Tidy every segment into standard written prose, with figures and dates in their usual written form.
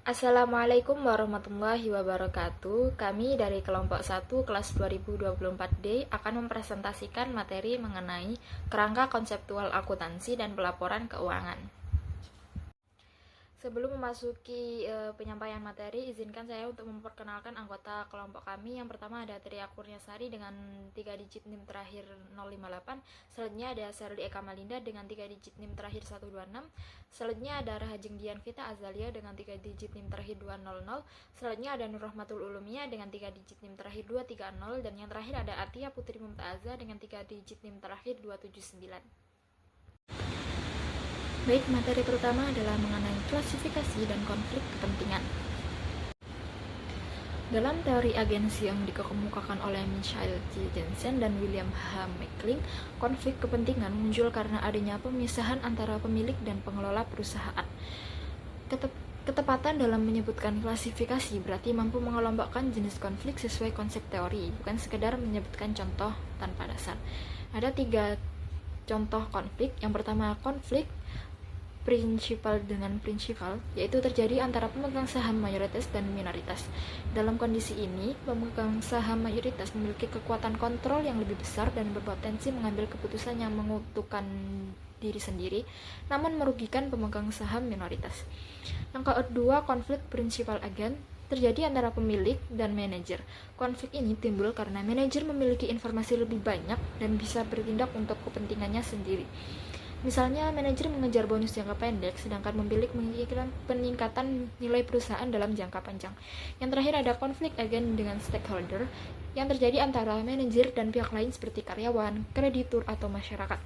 Assalamualaikum warahmatullahi wabarakatuh. Kami dari kelompok 1 kelas 2024D akan mempresentasikan materi mengenai kerangka konseptual akuntansi dan pelaporan keuangan. Sebelum memasuki penyampaian materi, izinkan saya untuk memperkenalkan anggota kelompok kami. Yang pertama ada Tria Kurniasari dengan 3 digit NIM terakhir 058. Selanjutnya ada Serli Eka Malinda dengan 3 digit NIM terakhir 126. Selanjutnya ada Rahajeng Dian Vita Azalia dengan 3 digit NIM terakhir 200. Selanjutnya ada Nur Rahmatul Ulumia dengan 3 digit NIM terakhir 230. Dan yang terakhir ada Atia Putri Mumtazah dengan 3 digit NIM terakhir 279. Baik, materi pertama adalah mengenai klasifikasi dan konflik kepentingan. Dalam teori agensi yang dikemukakan oleh Michael J. Jensen dan William H. McLean, konflik kepentingan muncul karena adanya pemisahan antara pemilik dan pengelola perusahaan. Ketepatan dalam menyebutkan klasifikasi berarti mampu mengelompokkan jenis konflik sesuai konsep teori, bukan sekedar menyebutkan contoh tanpa dasar. Ada 3 contoh konflik. Yang pertama, konflik prinsipal dengan prinsipal, yaitu terjadi antara pemegang saham mayoritas dan minoritas. Dalam kondisi ini, pemegang saham mayoritas memiliki kekuatan kontrol yang lebih besar dan berpotensi mengambil keputusan yang menguntungkan diri sendiri, namun merugikan pemegang saham minoritas. Yang kedua, konflik prinsipal agen terjadi antara pemilik dan manajer. Konflik ini timbul karena manajer memiliki informasi lebih banyak dan bisa bertindak untuk kepentingannya sendiri. Misalnya, manajer mengejar bonus jangka pendek, sedangkan pemilik menginginkan peningkatan nilai perusahaan dalam jangka panjang. Yang terakhir ada konflik agen dengan stakeholder, yang terjadi antara manajer dan pihak lain seperti karyawan, kreditur, atau masyarakat.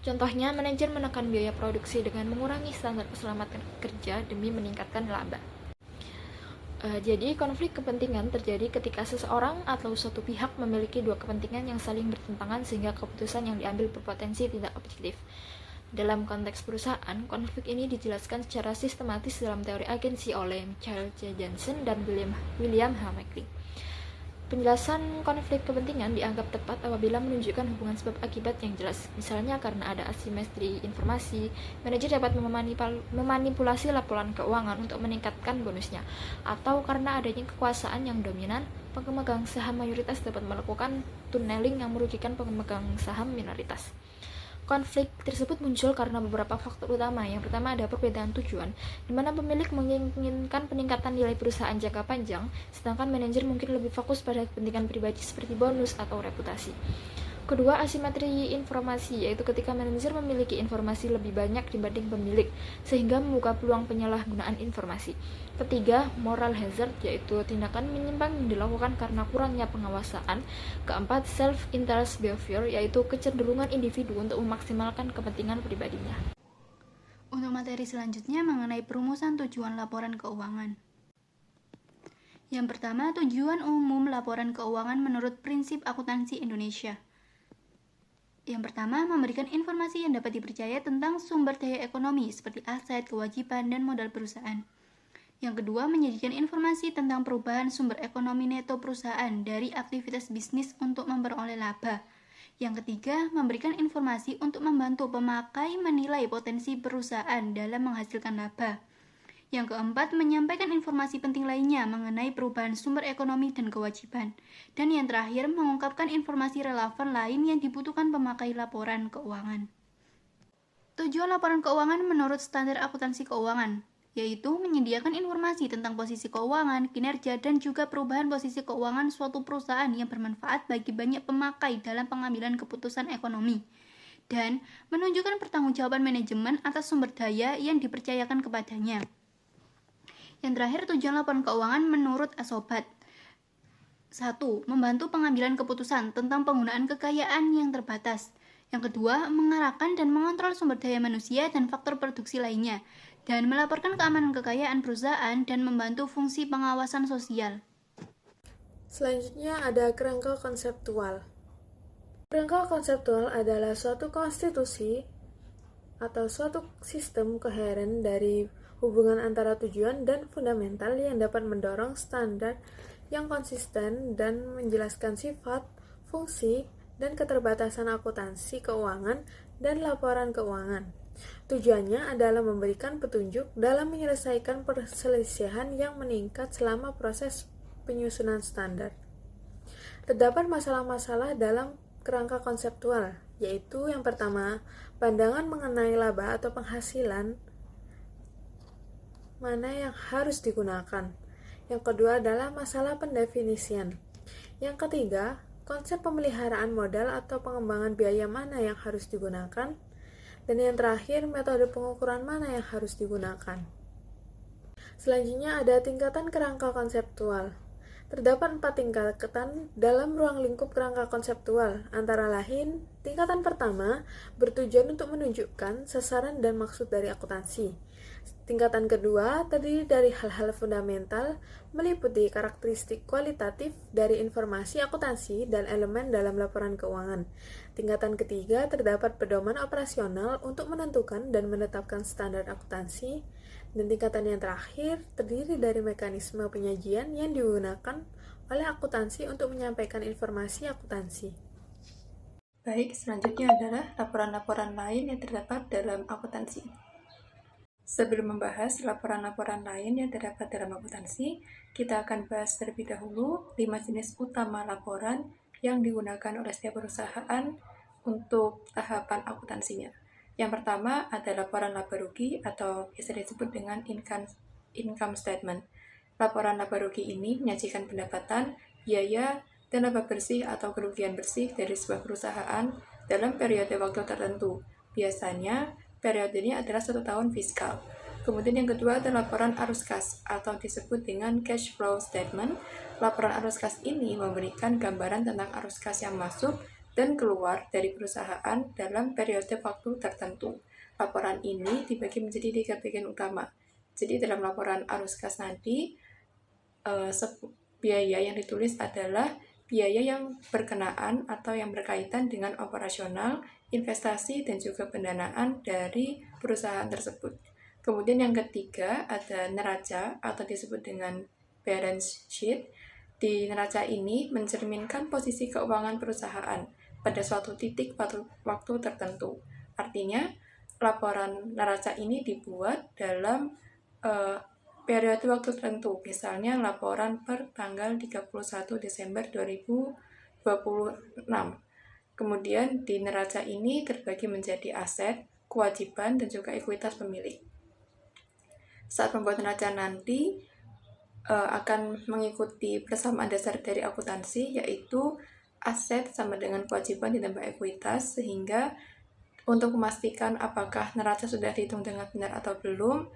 Contohnya, manajer menekan biaya produksi dengan mengurangi standar keselamatan kerja demi meningkatkan laba. Jadi konflik kepentingan terjadi ketika seseorang atau suatu pihak memiliki 2 kepentingan yang saling bertentangan sehingga keputusan yang diambil berpotensi tidak objektif. Dalam konteks perusahaan, konflik ini dijelaskan secara sistematis dalam teori agensi oleh Michael J. Jensen dan William H. McLean. Penjelasan konflik kepentingan dianggap tepat apabila menunjukkan hubungan sebab akibat yang jelas. Misalnya karena ada asimetri informasi, manajer dapat memanipulasi laporan keuangan untuk meningkatkan bonusnya. Atau karena adanya kekuasaan yang dominan, pemegang saham mayoritas dapat melakukan tunneling yang merugikan pemegang saham minoritas. Konflik tersebut muncul karena beberapa faktor utama. Yang pertama ada perbedaan tujuan, di mana pemilik menginginkan peningkatan nilai perusahaan jangka panjang, sedangkan manajer mungkin lebih fokus pada kepentingan pribadi seperti bonus atau reputasi. Kedua, asimetri informasi, yaitu ketika manajer memiliki informasi lebih banyak dibanding pemilik, sehingga membuka peluang penyalahgunaan informasi. Ketiga, moral hazard, yaitu tindakan menyimpang yang dilakukan karena kurangnya pengawasan. Keempat, self-interest behavior, yaitu kecenderungan individu untuk memaksimalkan kepentingan pribadinya. Untuk materi selanjutnya mengenai perumusan tujuan laporan keuangan. Yang pertama, tujuan umum laporan keuangan menurut prinsip akuntansi Indonesia. Yang pertama, memberikan informasi yang dapat dipercaya tentang sumber daya ekonomi seperti aset, kewajiban, dan modal perusahaan. Yang kedua, menyajikan informasi tentang perubahan sumber ekonomi neto perusahaan dari aktivitas bisnis untuk memperoleh laba. Yang ketiga, memberikan informasi untuk membantu pemakai menilai potensi perusahaan dalam menghasilkan laba. Yang keempat, menyampaikan informasi penting lainnya mengenai perubahan sumber ekonomi dan kewajiban. Dan yang terakhir, mengungkapkan informasi relevan lain yang dibutuhkan pemakai laporan keuangan. Tujuan laporan keuangan menurut standar akuntansi keuangan, yaitu menyediakan informasi tentang posisi keuangan, kinerja, dan juga perubahan posisi keuangan suatu perusahaan yang bermanfaat bagi banyak pemakai dalam pengambilan keputusan ekonomi, dan menunjukkan pertanggungjawaban manajemen atas sumber daya yang dipercayakan kepadanya. Yang terakhir, tujuan laporan keuangan menurut Asobat. 1. Membantu pengambilan keputusan tentang penggunaan kekayaan yang terbatas. Yang kedua, mengarahkan dan mengontrol sumber daya manusia dan faktor produksi lainnya, dan melaporkan keamanan kekayaan perusahaan dan membantu fungsi pengawasan sosial. Selanjutnya ada kerangka konseptual. Kerangka konseptual adalah suatu konstitusi atau suatu sistem koheren dari hubungan antara tujuan dan fundamental yang dapat mendorong standar yang konsisten dan menjelaskan sifat, fungsi, dan keterbatasan akuntansi keuangan dan laporan keuangan. Tujuannya adalah memberikan petunjuk dalam menyelesaikan perselisihan yang meningkat selama proses penyusunan standar. Terdapat masalah-masalah dalam kerangka konseptual, yaitu yang pertama, pandangan mengenai laba atau penghasilan mana yang harus digunakan. Yang kedua adalah masalah pendefinisian. Yang ketiga, konsep pemeliharaan modal atau pengembangan biaya mana yang harus digunakan. Dan yang terakhir, metode pengukuran mana yang harus digunakan. Selanjutnya ada tingkatan kerangka konseptual. Terdapat 4 tingkatan dalam ruang lingkup kerangka konseptual, antara lain, tingkatan pertama bertujuan untuk menunjukkan sasaran dan maksud dari akuntansi. Tingkatan kedua terdiri dari hal-hal fundamental, meliputi karakteristik kualitatif dari informasi akuntansi dan elemen dalam laporan keuangan. Tingkatan ketiga terdapat pedoman operasional untuk menentukan dan menetapkan standar akuntansi. Dan tingkatan yang terakhir terdiri dari mekanisme penyajian yang digunakan oleh akuntansi untuk menyampaikan informasi akuntansi. Baik, selanjutnya adalah laporan-laporan lain yang terdapat dalam akuntansi. Sebelum membahas laporan-laporan lain yang terdapat dalam akuntansi, kita akan bahas terlebih dahulu 5 jenis utama laporan yang digunakan oleh setiap perusahaan untuk tahapan akuntansinya. Yang pertama ada laporan laba rugi atau biasa disebut dengan income statement. Laporan laba rugi ini menyajikan pendapatan, biaya, dan laba bersih atau kerugian bersih dari sebuah perusahaan dalam periode waktu tertentu. Biasanya, periode ini adalah 1 tahun fiskal. Kemudian yang kedua adalah laporan arus kas atau disebut dengan cash flow statement. Laporan arus kas ini memberikan gambaran tentang arus kas yang masuk dan keluar dari perusahaan dalam periode waktu tertentu. Laporan ini dibagi menjadi 3 bagian utama. Jadi dalam laporan arus kas nanti, biaya yang ditulis adalah biaya yang berkenaan atau yang berkaitan dengan operasional, investasi, dan juga pendanaan dari perusahaan tersebut. Kemudian yang ketiga ada neraca atau disebut dengan balance sheet. Di neraca ini mencerminkan posisi keuangan perusahaan pada suatu titik waktu tertentu. Artinya, laporan neraca ini dibuat dalam periode waktu tertentu, misalnya laporan per tanggal 31 Desember 2026. Kemudian di neraca ini terbagi menjadi aset, kewajiban, dan juga ekuitas pemilik. Saat membuat neraca nanti akan mengikuti persamaan dasar dari akuntansi, yaitu aset sama dengan kewajiban ditambah ekuitas, sehingga untuk memastikan apakah neraca sudah dihitung dengan benar atau belum,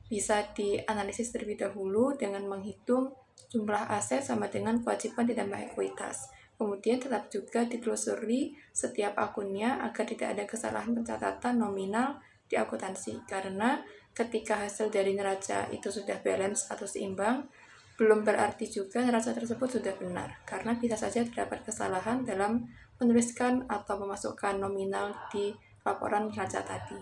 bisa dianalisis terlebih dahulu dengan menghitung jumlah aset sama dengan kewajiban ditambah ekuitas. Kemudian tetap juga ditelusuri setiap akunnya agar tidak ada kesalahan pencatatan nominal di akuntansi. Karena ketika hasil dari neraca itu sudah balance atau seimbang, belum berarti juga neraca tersebut sudah benar, karena bisa saja terdapat kesalahan dalam menuliskan atau memasukkan nominal di laporan neraca tadi.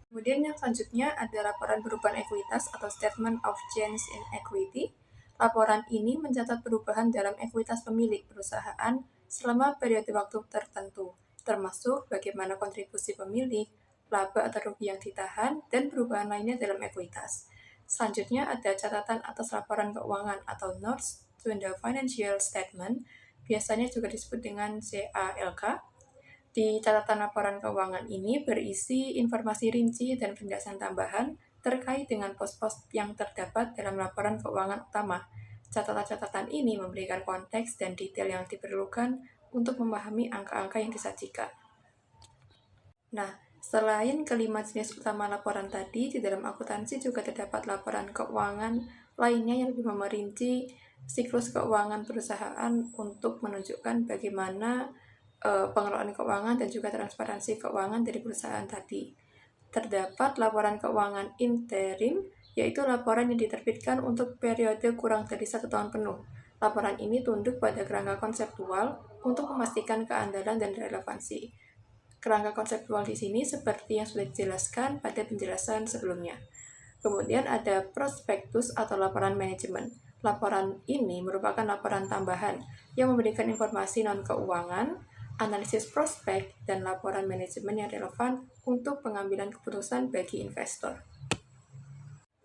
Kemudian yang selanjutnya ada laporan perubahan ekuitas atau Statement of Change in Equity. Laporan ini mencatat perubahan dalam ekuitas pemilik perusahaan selama periode waktu tertentu, termasuk bagaimana kontribusi pemilik, laba atau rugi yang ditahan, dan perubahan lainnya dalam ekuitas. Selanjutnya ada catatan atas laporan keuangan atau Notes to the Financial Statement, biasanya juga disebut dengan CALK. Di catatan laporan keuangan ini berisi informasi rinci dan penjelasan tambahan terkait dengan pos-pos yang terdapat dalam laporan keuangan utama. Catatan-catatan ini memberikan konteks dan detail yang diperlukan untuk memahami angka-angka yang disajikan. Nah, selain kelima jenis utama laporan tadi, di dalam akuntansi juga terdapat laporan keuangan lainnya yang lebih merinci siklus keuangan perusahaan untuk menunjukkan bagaimana pengelolaan keuangan dan juga transparansi keuangan dari perusahaan tadi. Terdapat laporan keuangan interim, yaitu laporan yang diterbitkan untuk periode kurang dari 1 tahun penuh. Laporan ini tunduk pada kerangka konseptual untuk memastikan keandalan dan relevansi. Kerangka konseptual di sini seperti yang sudah dijelaskan pada penjelasan sebelumnya. Kemudian ada prospektus atau laporan manajemen. Laporan ini merupakan laporan tambahan yang memberikan informasi non-keuangan analisis prospek, dan laporan manajemen yang relevan untuk pengambilan keputusan bagi investor.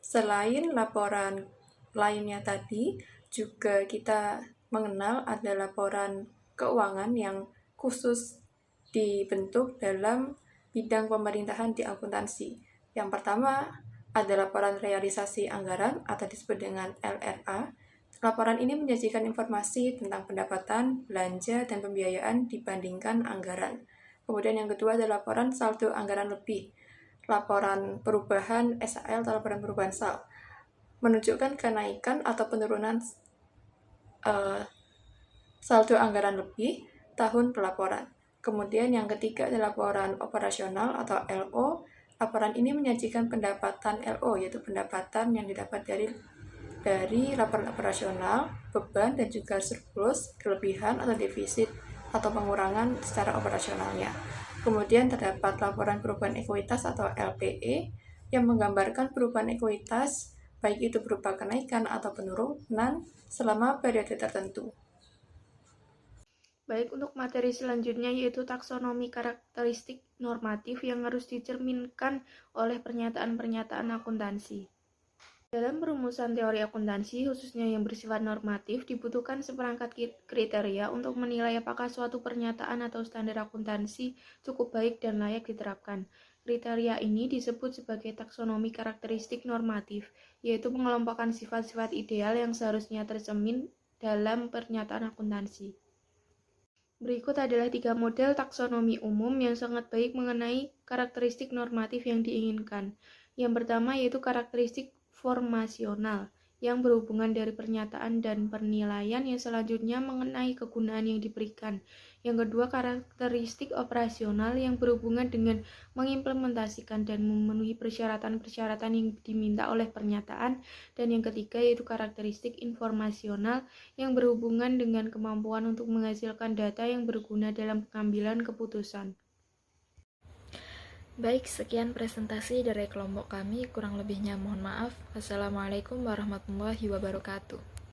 Selain laporan lainnya tadi, juga kita mengenal ada laporan keuangan yang khusus dibentuk dalam bidang pemerintahan di akuntansi. Yang pertama ada laporan realisasi anggaran atau disebut dengan LRA. Laporan ini menyajikan informasi tentang pendapatan, belanja, dan pembiayaan dibandingkan anggaran. Kemudian yang kedua adalah laporan saldo anggaran lebih. Laporan perubahan SAL atau laporan perubahan SAL menunjukkan kenaikan atau penurunan saldo anggaran lebih tahun pelaporan. Kemudian yang ketiga adalah laporan operasional atau LO. Laporan ini menyajikan pendapatan LO, yaitu pendapatan yang didapat dari laporan operasional, beban, dan juga surplus, kelebihan atau defisit atau pengurangan secara operasionalnya. Kemudian terdapat laporan perubahan ekuitas atau LPE yang menggambarkan perubahan ekuitas baik itu berupa kenaikan atau penurunan selama periode tertentu. Baik, untuk materi selanjutnya yaitu taksonomi karakteristik normatif yang harus dicerminkan oleh pernyataan-pernyataan akuntansi. Dalam perumusan teori akuntansi, khususnya yang bersifat normatif, dibutuhkan seperangkat kriteria untuk menilai apakah suatu pernyataan atau standar akuntansi cukup baik dan layak diterapkan. Kriteria ini disebut sebagai taksonomi karakteristik normatif, yaitu mengelompokkan sifat-sifat ideal yang seharusnya tercermin dalam pernyataan akuntansi. Berikut adalah 3 model taksonomi umum yang sangat baik mengenai karakteristik normatif yang diinginkan. Yang pertama yaitu karakteristik formasional, yang berhubungan dari pernyataan dan penilaian yang selanjutnya mengenai kegunaan yang diberikan. Yang kedua, karakteristik operasional yang berhubungan dengan mengimplementasikan dan memenuhi persyaratan-persyaratan yang diminta oleh pernyataan. Dan yang ketiga, yaitu karakteristik informasional yang berhubungan dengan kemampuan untuk menghasilkan data yang berguna dalam pengambilan keputusan. Baik, sekian presentasi dari kelompok kami. Kurang lebihnya mohon maaf. Wassalamualaikum warahmatullahi wabarakatuh.